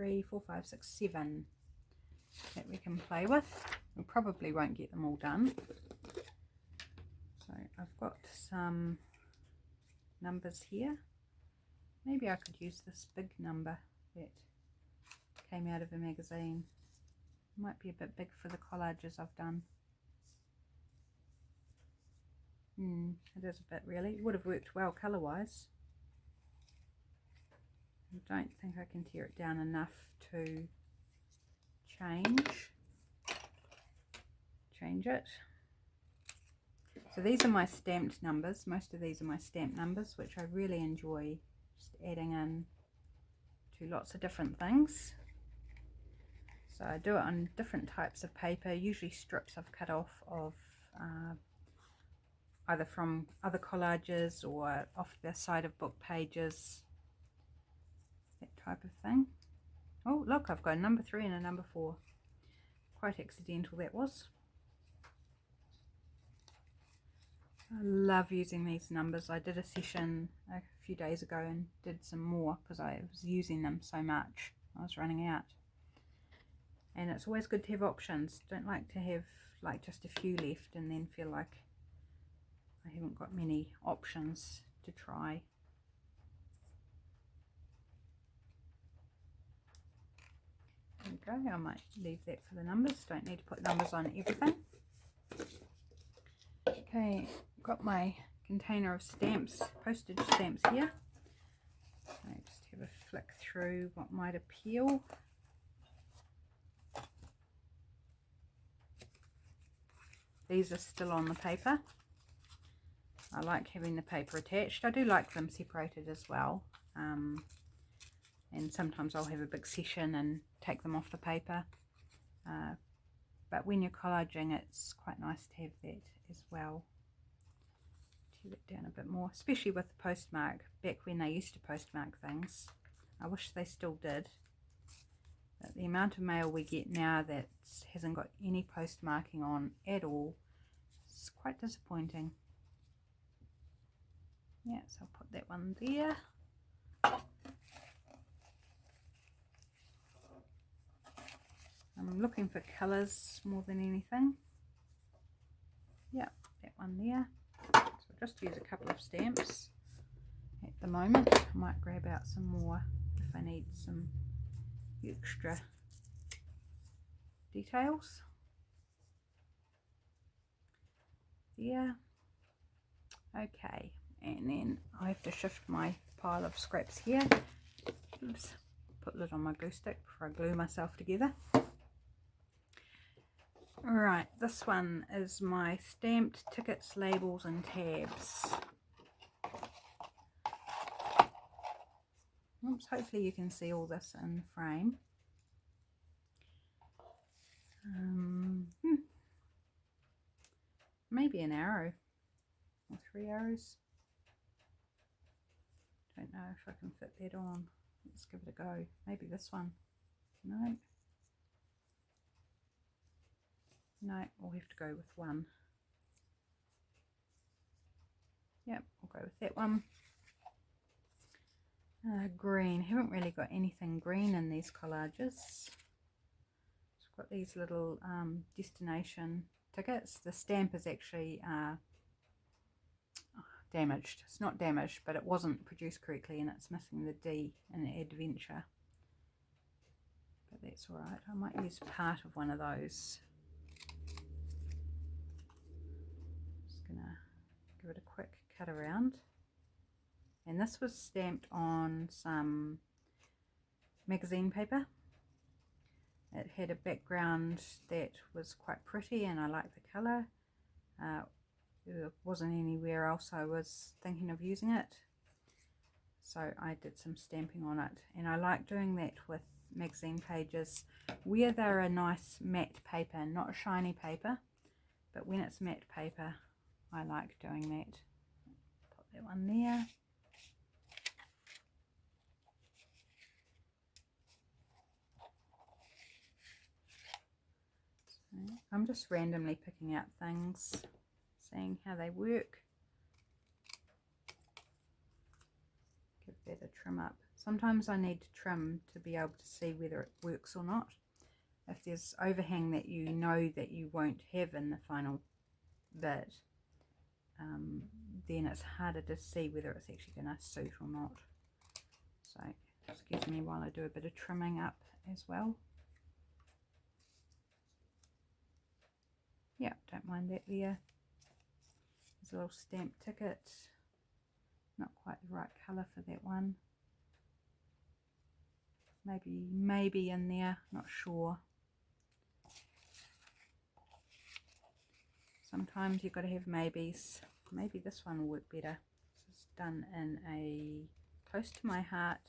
3, 4, 5, 6, 7 that we can play with. We probably won't get them all done. So I've got some numbers here. Maybe I could use this big number that came out of a magazine. It might be a bit big for the collages I've done. It is a bit really. It would have worked well colour wise. I don't think I can tear it down enough to change it. So these are my stamped numbers. Most of these are my stamped numbers, which I really enjoy just adding in to lots of different things. So I do it on different types of paper, usually strips I've cut off of either from other collages or off the side of book pages, that type of thing. Oh look, I've got a number 3 and a number 4. Quite accidental that was. I love using these numbers. I did a session a few days ago and did some more because I was using them so much. I was running out. And it's always good to have options. Don't like to have like just a few left and then feel like I haven't got many options to try. There we go. I might leave that for the numbers. Don't need to put numbers on everything. Okay, got my container of stamps, postage stamps here. I just have a flick through what might appeal. These are still on the paper. I like having the paper attached. I do like them separated as well. And sometimes I'll have a big session and take them off the paper. But when you're collaging, it's quite nice to have that as well. Tear it down a bit more, especially with the postmark. Back when they used to postmark things, I wish they still did. But the amount of mail we get now that hasn't got any postmarking on at all is quite disappointing. Yeah, so I'll put that one there. I'm looking for colours more than anything. Yeah, that one there. So I'll just use a couple of stamps at the moment. I might grab out some more if I need some extra details. Yeah. Okay, and then I have to shift my pile of scraps here. Oops, put lid on my glue stick before I glue myself together. Alright, this one is my stamped tickets, labels and tabs. Oops, hopefully you can see all this in frame. Maybe an arrow or 3 arrows. Don't know if I can fit that on. Let's give it a go. Maybe this one. No. No, we'll have to go with one. Yep, we'll go with that one. Green. Haven't really got anything green in these collages. I've got these little destination tickets. The stamp is actually damaged. It's not damaged, but it wasn't produced correctly and it's missing the D in adventure. But that's alright. I might use part of one of those. Just gonna give it a quick cut around. And this was stamped on some magazine paper. It had a background that was quite pretty and I liked the colour. There wasn't anywhere else I was thinking of using it, so I did some stamping on it, and I like doing that with magazine pages where they're a nice matte paper, not shiny paper, but when it's matte paper I like doing that. Put that one there. So I'm just randomly picking out things, seeing how they work. Give that a trim up. Sometimes I need to trim to be able to see whether it works or not. If there's overhang that you know that you won't have in the final bit, then it's harder to see whether it's actually going to suit or not. So excuse me while I do a bit of trimming up as well. Yeah, don't mind that there. There's a little stamp ticket. Not quite the right colour for that one. Maybe in there, not sure. Sometimes you've got to have maybes. Maybe this one will work better. This is done in a close to my heart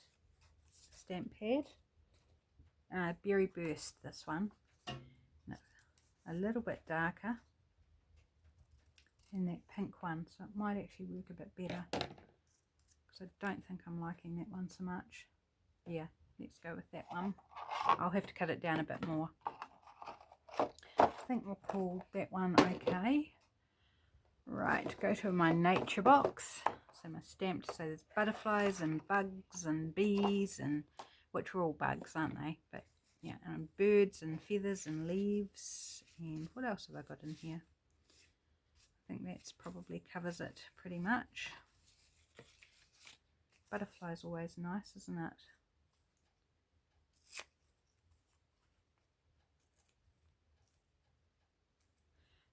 stamp pad. Berry Burst, this one. A little bit darker than that pink one, so it might actually work a bit better, because I don't think I'm liking that one so much. Yeah, let's go with that one. I'll have to cut it down a bit more. I think we'll call that one okay. Right, go to my nature box. So my stamp, so there's butterflies and bugs and bees, and which are all bugs, aren't they? But yeah, and birds and feathers and leaves. And what else have I got in here? I think that's probably covers it pretty much. Butterfly's always nice, isn't it?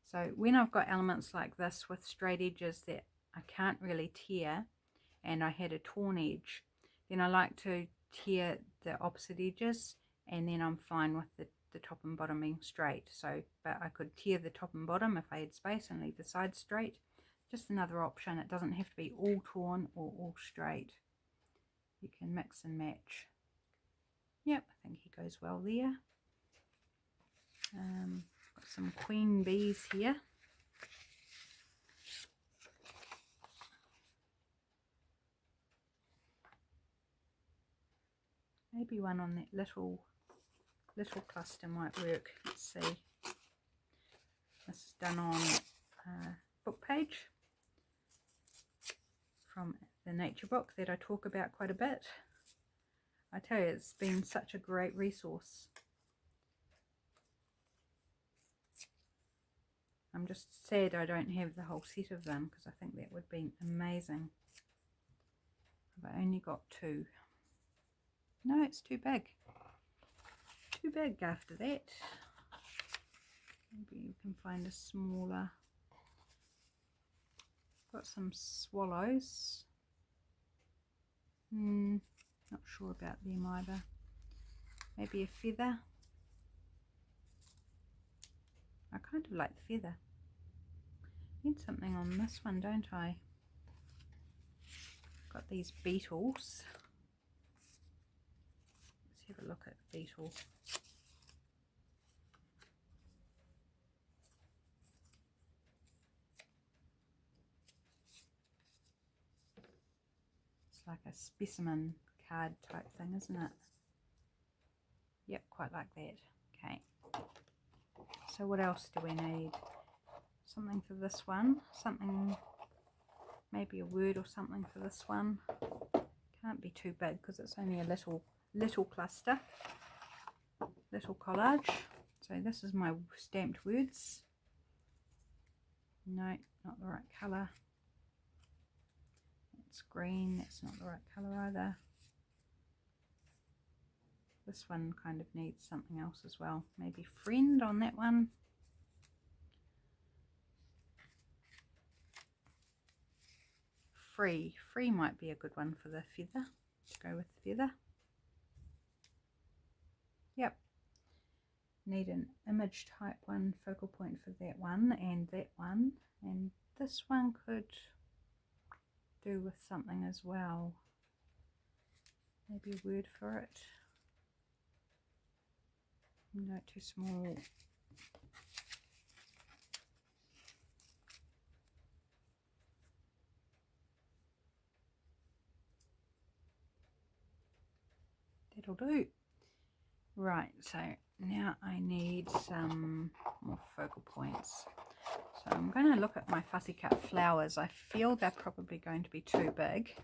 So when I've got elements like this with straight edges that I can't really tear, and I had a torn edge, then I like to tear the opposite edges, and then I'm fine with the top and bottom being straight. So, but I could tear the top and bottom if I had space and leave the sides straight. Just another option. It doesn't have to be all torn or all straight. You can mix and match. Yep, I think he goes well there. Got some queen bees here. Maybe one on that little cluster might work. Let's see. This is done on a book page from the nature book that I talk about quite a bit. I tell you, it's been such a great resource. I'm just sad I don't have the whole set of them, because I think that would be amazing. I've only got 2. No, it's too big. Too big after that. Maybe you can find a smaller. Got some swallows. Not sure about them either. Maybe a feather. I kind of like the feather. Need something on this one, don't I? Got these beetles. Let's have a look at beetles. It's like a specimen card type thing, isn't it? Yep, quite like that. Okay. So what else do we need? Something for this one. Something, maybe a word or something for this one. Can't be too big because it's only a little cluster. Little collage. So this is my stamped words. No, not the right colour. It's green. That's not the right colour either. This one kind of needs something else as well. Maybe friend on that one. Free. Free might be a good one for the feather. Let's go with the feather. Yep. Need an image type one, focal point for that one and that one. And this one could do with something as well. Maybe a word for it. No, too small. That'll do. Right, so now I need some more focal points. So I'm going to look at my fussy cut flowers. I feel they're probably going to be too big.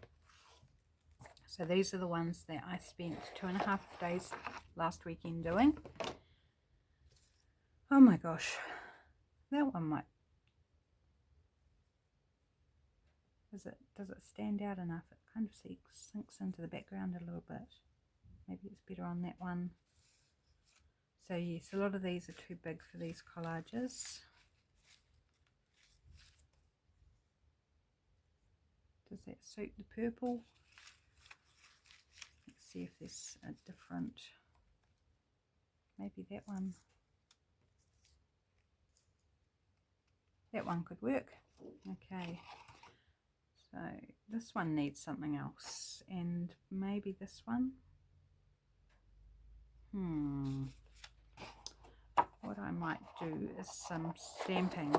So these are the ones that I spent 2.5 days last weekend doing. Oh my gosh, that one might, does it stand out enough? It kind of sinks into the background a little bit. Maybe it's better on that one. So yes, a lot of these are too big for these collages. Does that suit the purple? Let's see if there's a different, maybe that one. That one could work. Okay, so this one needs something else, and maybe this one. What I might do is some stamping.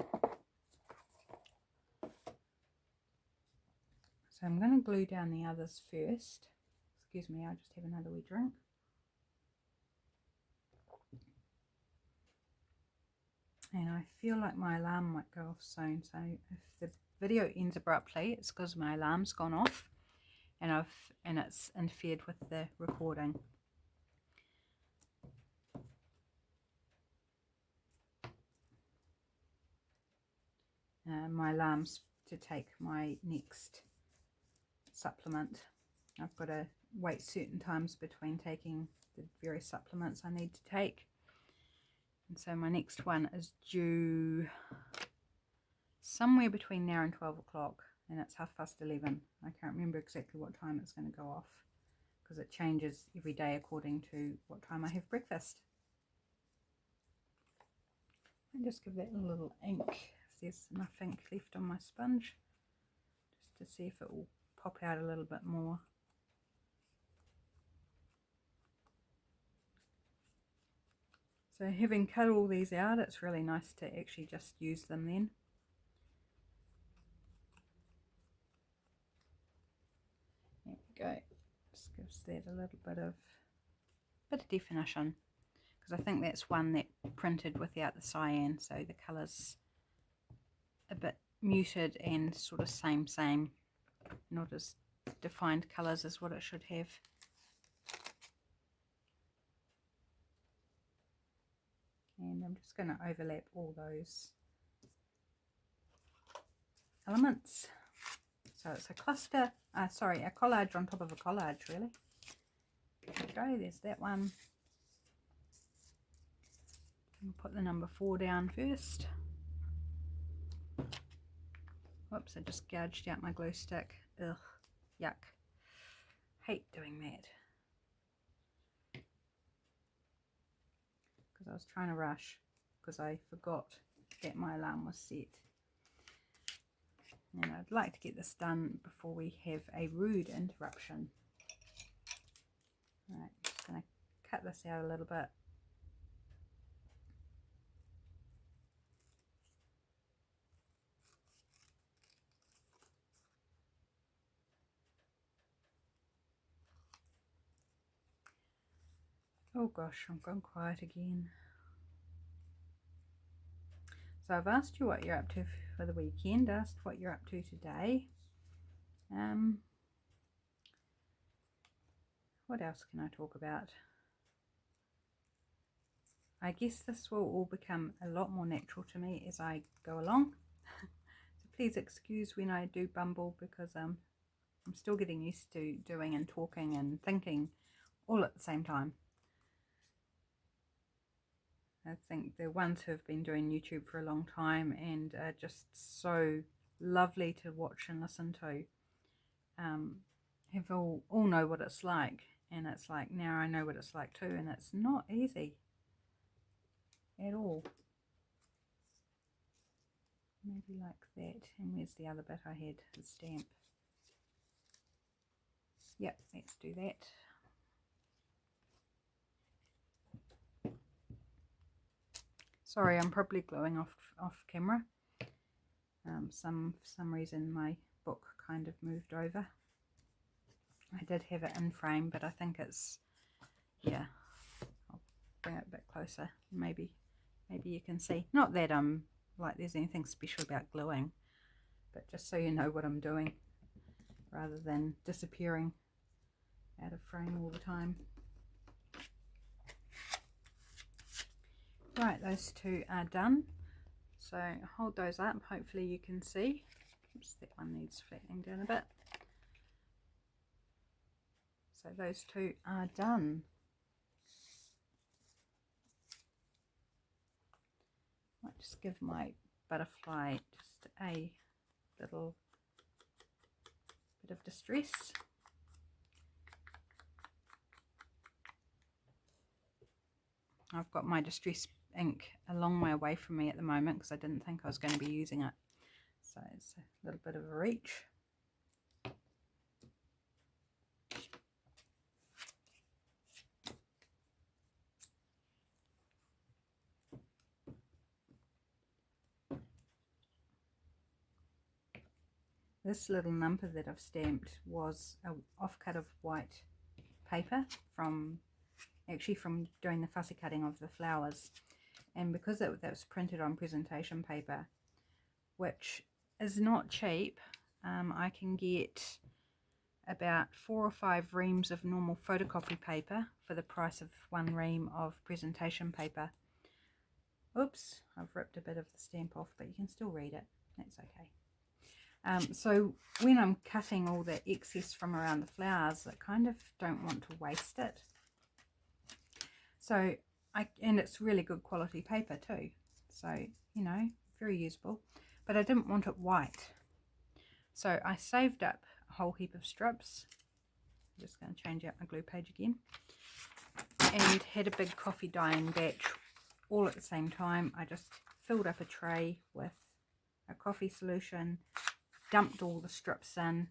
So I'm going to glue down the others first. Excuse me, I'll just have another wee drink. And I feel like my alarm might go off soon, so if the video ends abruptly, it's because my alarm's gone off and it's interfered with the recording. My alarm's to take my next supplement. I've got to wait certain times between taking the various supplements I need to take. And so my next one is due somewhere between now and 12 o'clock, and it's 11:30. I can't remember exactly what time it's going to go off because it changes every day according to what time I have breakfast. And just give that a little ink, if there's enough ink left on my sponge, just to see if it will pop out a little bit more. So having cut all these out, it's really nice to actually just use them then. There we go. Just gives that a little bit of definition, because I think that's one that printed without the cyan, so the colour's a bit muted and sort of same, not as defined colours as what it should have. And I'm just going to overlap all those elements. So it's a cluster, a collage on top of a collage, really. There we go, there's that one. We'll put the number 4 down first. Whoops, I just gouged out my glue stick. Ugh, yuck. Hate doing that. Because I was trying to rush, because I forgot that my alarm was set. And I'd like to get this done before we have a rude interruption. Right, just going to cut this out a little bit. Oh gosh, I'm gone quiet again. So I've asked you what you're up to for the weekend, asked what you're up to today. What else can I talk about? I guess this will all become a lot more natural to me as I go along. So please excuse when I do bumble, because I'm still getting used to doing and talking and thinking all at the same time. I think the ones who have been doing YouTube for a long time and are just so lovely to watch and listen to have all know what it's like, and it's like now I know what it's like too, and it's not easy at all. Maybe like that. And where's the other bit I had? The stamp. Yep, let's do that. Sorry, I'm probably gluing off camera. For some reason my book kind of moved over. I did have it in frame, but I think it's, yeah, I'll bring it a bit closer. Maybe you can see. Not that like there's anything special about gluing, but just so you know what I'm doing rather than disappearing. out of frame all the time. Right, those two are done. So hold those up, hopefully you can see. Oops, that one needs flattening down a bit. So those two are done. Might just give my butterfly just a little bit of distress. I've got my distress ink a long way away from me at the moment because I didn't think I was going to be using it. So it's a little bit of a reach. This little number that I've stamped was an offcut of white paper from doing the fussy cutting of the flowers, and because that was printed on presentation paper, which is not cheap, I can get about 4 or 5 reams of normal photocopy paper for the price of 1 ream of presentation paper. Oops, I've ripped a bit of the stamp off, but you can still read it, that's okay. So when I'm cutting all the excess from around the flowers, I kind of don't want to waste it. So and it's really good quality paper too, so you know, very usable, but I didn't want it white, so I saved up a whole heap of strips. I'm just going to change out my glue page again, and had a big coffee dyeing batch all at the same time. I just filled up a tray with a coffee solution, dumped all the strips in,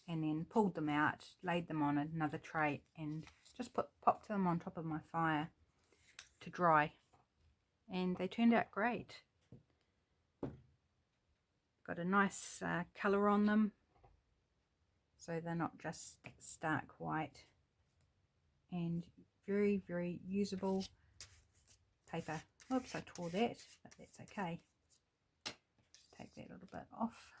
and then pulled them out, laid them on another tray, and just popped them on top of my fire to dry, and they turned out great. Got a nice colour on them, so they're not just stark white, and very, very usable paper. Oops, I tore that, but that's okay. Take that little bit off.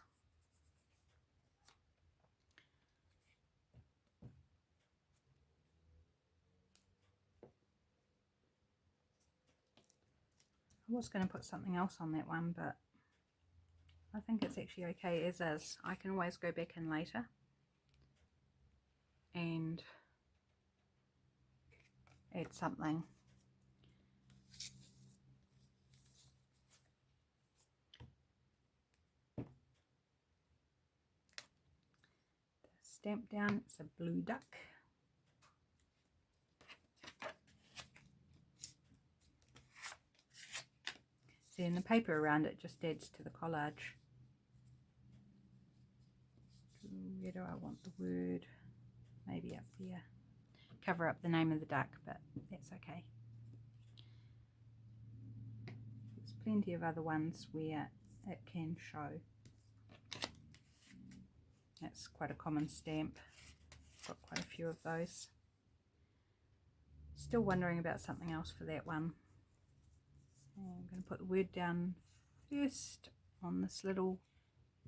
I was going to put something else on that one, but I think it's actually okay as is. I can always go back in later and add something. The stamp down, it's a blue duck. See, and the paper around it just adds to the collage. Where do I want the word? Maybe up there. Cover up the name of the duck, but that's okay. There's plenty of other ones where it can show. That's quite a common stamp. Got quite a few of those. Still wondering about something else for that one. I'm going to put the word down first on this little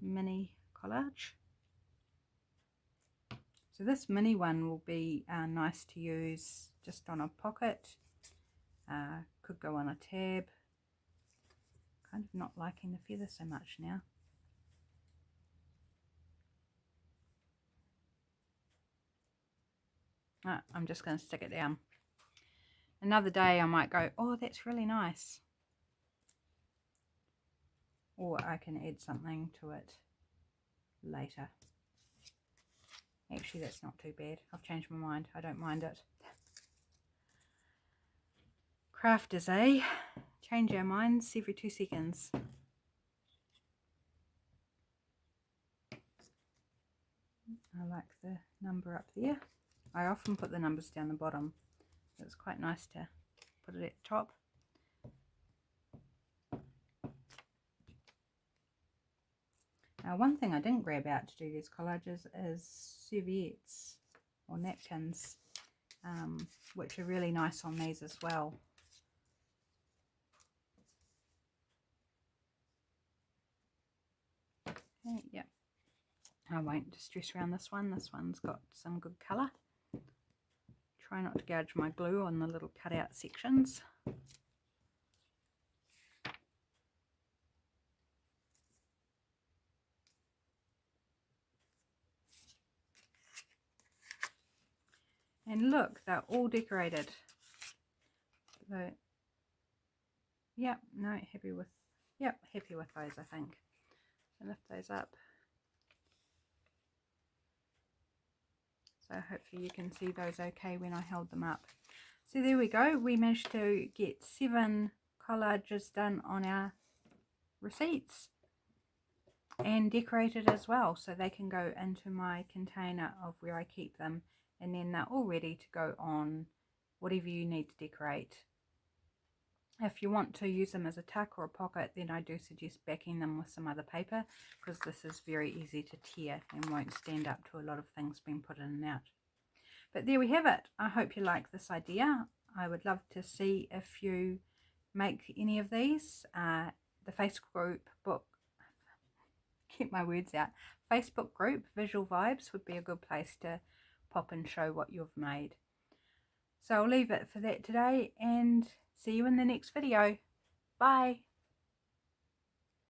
mini collage. So this mini one will be nice to use just on a pocket. Could go on a tab. Kind of not liking the feather so much now. I'm just going to stick it down. Another day I might go, oh, that's really nice. Or I can add something to it later. Actually, that's not too bad. I've changed my mind. I don't mind it. Crafters, eh? Change our minds every 2 seconds. I like the number up there. I often put the numbers down the bottom. It's quite nice to put it at the top. One thing I didn't grab out to do these collages is serviettes or napkins, which are really nice on these as well. Okay, yep. I won't distress around this one. This one's got some good colour. Try not to gouge my glue on the little cutout sections. And look, they're all decorated. So, yep, no, happy with those, I think. So lift those up. So hopefully you can see those okay when I held them up. So there we go. We managed to get 7 collages done on our receipts and decorated as well, so they can go into my container of where I keep them, and then they're all ready to go on whatever you need to decorate. If you want to use them as a tuck or a pocket, then I do suggest backing them with some other paper, because this is very easy to tear and won't stand up to a lot of things being put in and out. But there we have it. I hope you like this idea. I would love to see if you make any of these. The Facebook group Visual Vibes would be a good place to pop and show what you've made. So I'll leave it for that today and see you in the next video. Bye.